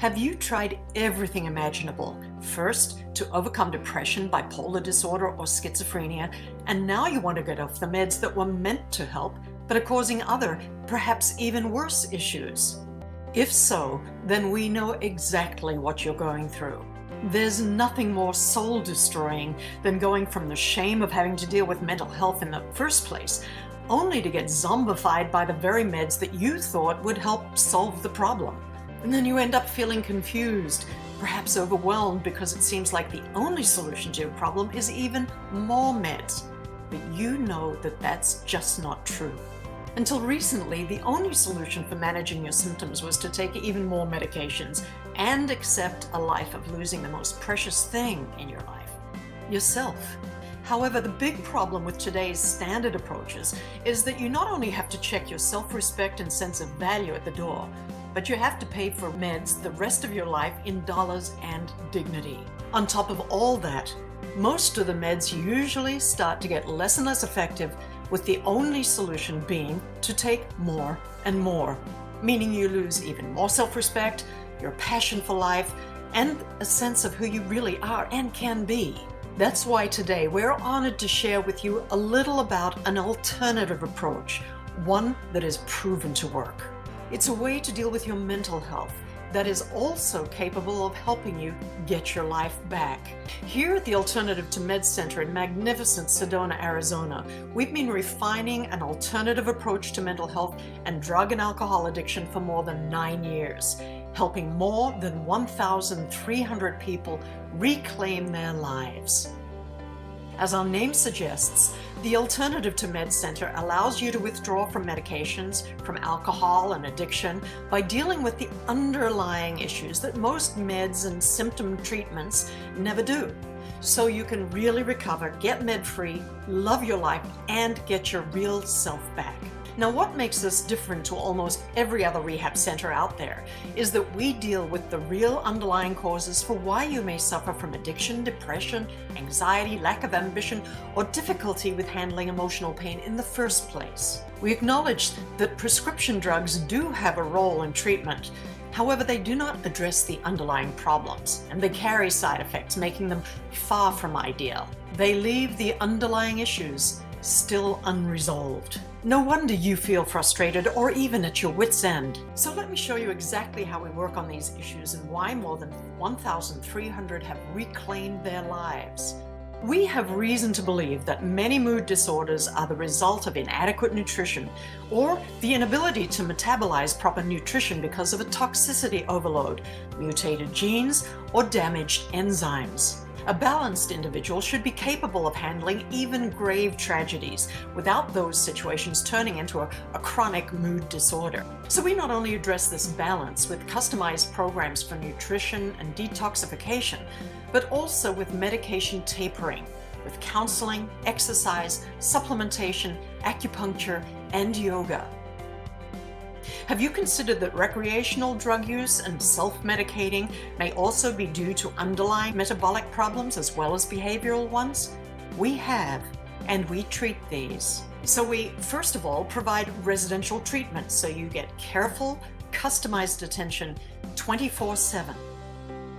Have you tried everything imaginable? First, to overcome depression, bipolar disorder, or schizophrenia, and now you want to get off the meds that were meant to help, but are causing other, perhaps even worse issues? If so, then we know exactly what you're going through. There's nothing more soul-destroying than going from the shame of having to deal with mental health in the first place, only to get zombified by the very meds that you thought would help solve the problem. And then you end up feeling confused, perhaps overwhelmed, because it seems like the only solution to your problem is even more meds. But you know that that's just not true. Until recently, the only solution for managing your symptoms was to take even more medications and accept a life of losing the most precious thing in your life, yourself. However, the big problem with today's standard approaches is that you not only have to check your self-respect and sense of value at the door, but you have to pay for meds the rest of your life in dollars and dignity. On top of all that, most of the meds usually start to get less and less effective, with the only solution being to take more and more, meaning you lose even more self-respect, your passion for life, and a sense of who you really are and can be. That's why today we're honored to share with you a little about an alternative approach, one that is proven to work. It's a way to deal with your mental health that is also capable of helping you get your life back. Here at the Alternative to Med Center in magnificent Sedona, Arizona, we've been refining an alternative approach to mental health and drug and alcohol addiction for more than 9 years, helping more than 1,300 people reclaim their lives. As our name suggests, the Alternative to Med Center allows you to withdraw from medications, from alcohol and addiction by dealing with the underlying issues that most meds and symptom treatments never do. So you can really recover, get med-free, love your life, and get your real self back. Now, what makes us different to almost every other rehab center out there is that we deal with the real underlying causes for why you may suffer from addiction, depression, anxiety, lack of ambition, or difficulty with handling emotional pain in the first place. We acknowledge that prescription drugs do have a role in treatment. However, they do not address the underlying problems, and they carry side effects, making them far from ideal. They leave the underlying issues still unresolved. No wonder you feel frustrated or even at your wit's end. So let me show you exactly how we work on these issues and why more than 1,300 have reclaimed their lives. We have reason to believe that many mood disorders are the result of inadequate nutrition or the inability to metabolize proper nutrition because of a toxicity overload, mutated genes, or damaged enzymes. A balanced individual should be capable of handling even grave tragedies without those situations turning into a chronic mood disorder. So we not only address this balance with customized programs for nutrition and detoxification, but also with medication tapering, with counseling, exercise, supplementation, acupuncture, and yoga. Have you considered that recreational drug use and self-medicating may also be due to underlying metabolic problems as well as behavioral ones? We have, and we treat these. So we, first of all, provide residential treatment so you get careful, customized attention 24/7.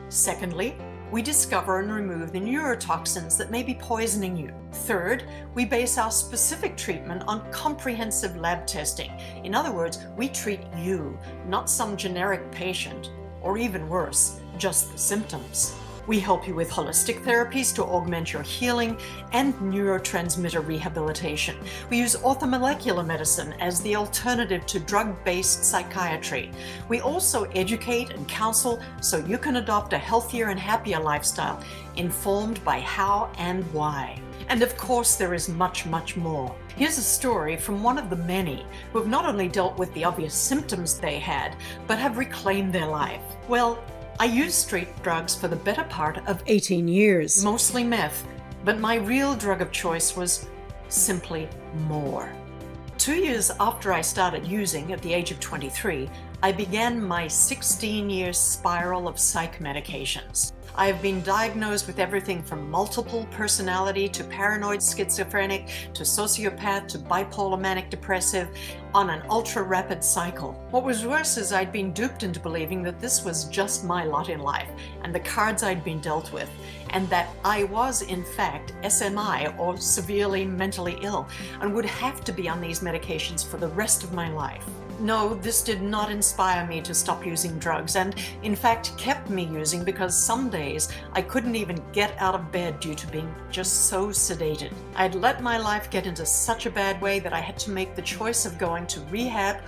Secondly, we discover and remove the neurotoxins that may be poisoning you. Third, we base our specific treatment on comprehensive lab testing. In other words, we treat you, not some generic patient, or even worse, just the symptoms. We help you with holistic therapies to augment your healing and neurotransmitter rehabilitation. We use orthomolecular medicine as the alternative to drug-based psychiatry. We also educate and counsel so you can adopt a healthier and happier lifestyle, informed by how and why. And of course, there is much, much more. Here's a story from one of the many who have not only dealt with the obvious symptoms they had, but have reclaimed their life. Well, I used street drugs for the better part of 18 years, mostly meth, but my real drug of choice was simply more. 2 years after I started using, at the age of 23, I began my 16-year spiral of psych medications. I have been diagnosed with everything from multiple personality to paranoid schizophrenic to sociopath to bipolar manic depressive on an ultra-rapid cycle. What was worse is I'd been duped into believing that this was just my lot in life and the cards I'd been dealt with, and that I was in fact SMI, or severely mentally ill, and would have to be on these medications for the rest of my life. No, this did not inspire me to stop using drugs, and in fact kept me using because some days I couldn't even get out of bed due to being just so sedated. I'd let my life get into such a bad way that I had to make the choice of going to rehab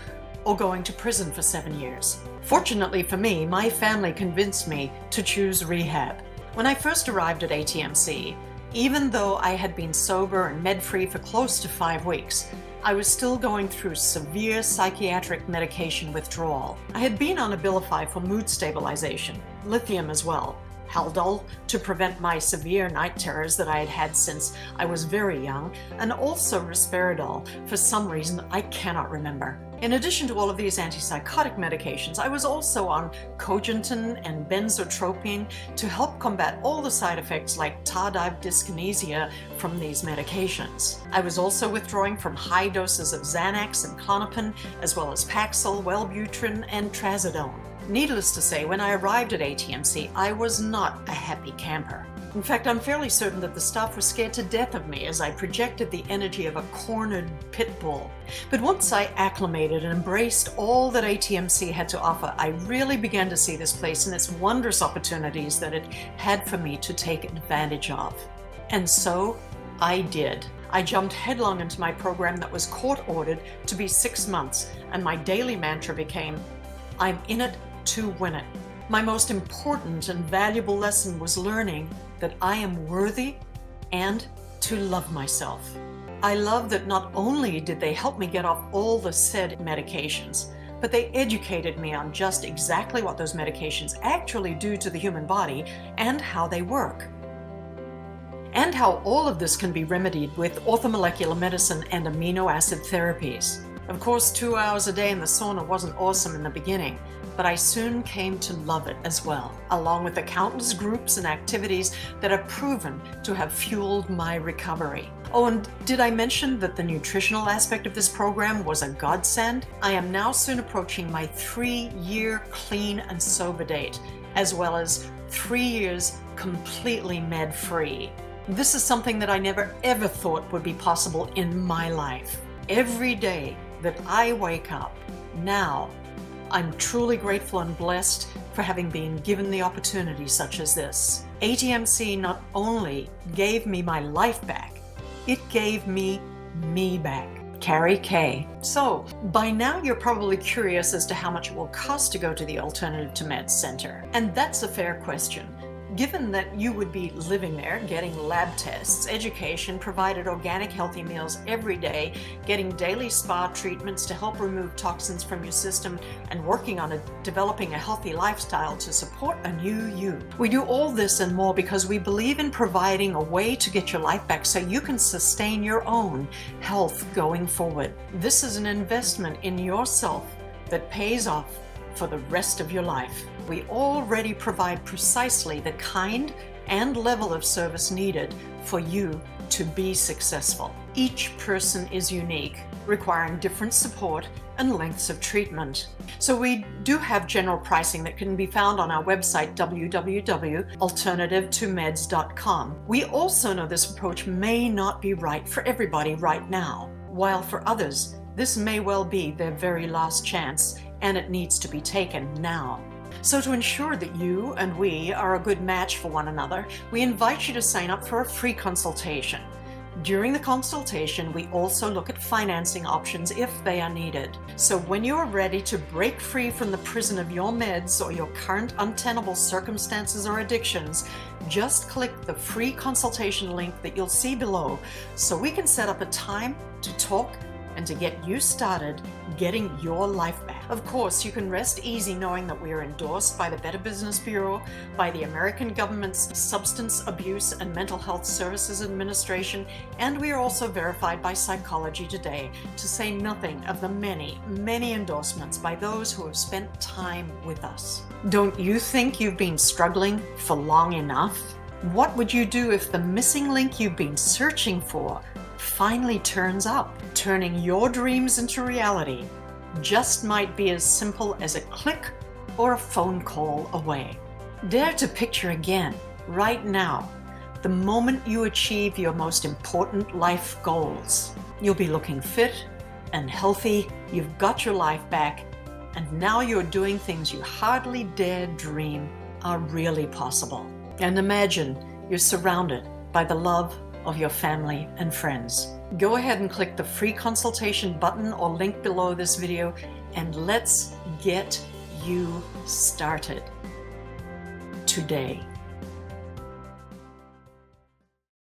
or going to prison for 7 years. Fortunately for me, my family convinced me to choose rehab. When I first arrived at ATMC, even though I had been sober and med-free for close to 5 weeks, I was still going through severe psychiatric medication withdrawal. I had been on Abilify for mood stabilization, Lithium as well, Haldol to prevent my severe night terrors that I had had since I was very young, and also Resperidal for some reason I cannot remember. In addition to all of these antipsychotic medications, I was also on Cogent and Benzotropine to help combat all the side effects like tardive dyskinesia from these medications. I was also withdrawing from high doses of Xanax and Klonopin, as well as Paxil, Wellbutrin and Trazadone. Needless to say, when I arrived at ATMC, I was not a happy camper. In fact, I'm fairly certain that the staff were scared to death of me as I projected the energy of a cornered pit bull. But once I acclimated and embraced all that ATMC had to offer, I really began to see this place and its wondrous opportunities that it had for me to take advantage of. And so I did. I jumped headlong into my program that was court-ordered to be 6 months, and my daily mantra became, I'm in it to win it. My most important and valuable lesson was learning that I am worthy and to love myself. I love that not only did they help me get off all the said medications, but they educated me on just exactly what those medications actually do to the human body and how they work. And how all of this can be remedied with orthomolecular medicine and amino acid therapies. Of course, 2 hours a day in the sauna wasn't awesome in the beginning, but I soon came to love it as well, along with the countless groups and activities that have proven to have fueled my recovery. Oh, and did I mention that the nutritional aspect of this program was a godsend? I am now soon approaching my 3-year clean and sober date, as well as 3 years completely med-free. This is something that I never ever thought would be possible in my life. Every day that I wake up now, I'm truly grateful and blessed for having been given the opportunity such as this. ATMC not only gave me my life back, it gave me back. Carrie K. So, by now you're probably curious as to how much it will cost to go to the Alternative to Meds Center. And that's a fair question. Given that you would be living there, getting lab tests, education, provided organic healthy meals every day, getting daily spa treatments to help remove toxins from your system, and working on developing a healthy lifestyle to support a new you. We do all this and more because we believe in providing a way to get your life back so you can sustain your own health going forward. This is an investment in yourself that pays off for the rest of your life. We already provide precisely the kind and level of service needed for you to be successful. Each person is unique, requiring different support and lengths of treatment. So we do have general pricing that can be found on our website, www.alternativetomeds.com. We also know this approach may not be right for everybody right now, while for others, this may well be their very last chance, and it needs to be taken now. So to ensure that you and we are a good match for one another, we invite you to sign up for a free consultation. During the consultation, we also look at financing options if they are needed. So when you are ready to break free from the prison of your meds or your current untenable circumstances or addictions, just click the free consultation link that you'll see below so we can set up a time to talk and to get you started getting your life back. Of course, you can rest easy knowing that we are endorsed by the Better Business Bureau, by the American government's Substance Abuse and Mental Health Services Administration, and we are also verified by Psychology Today, to say nothing of the many, many endorsements by those who have spent time with us. Don't you think you've been struggling for long enough? What would you do if the missing link you've been searching for finally turns up? Turning your dreams into reality just might be as simple as a click or a phone call away. Dare to picture again, right now, the moment you achieve your most important life goals. You'll be looking fit and healthy, you've got your life back, and now you're doing things you hardly dared dream are really possible. And imagine you're surrounded by the love of your family and friends. Go ahead and click the free consultation button or link below this video, and let's get you started today.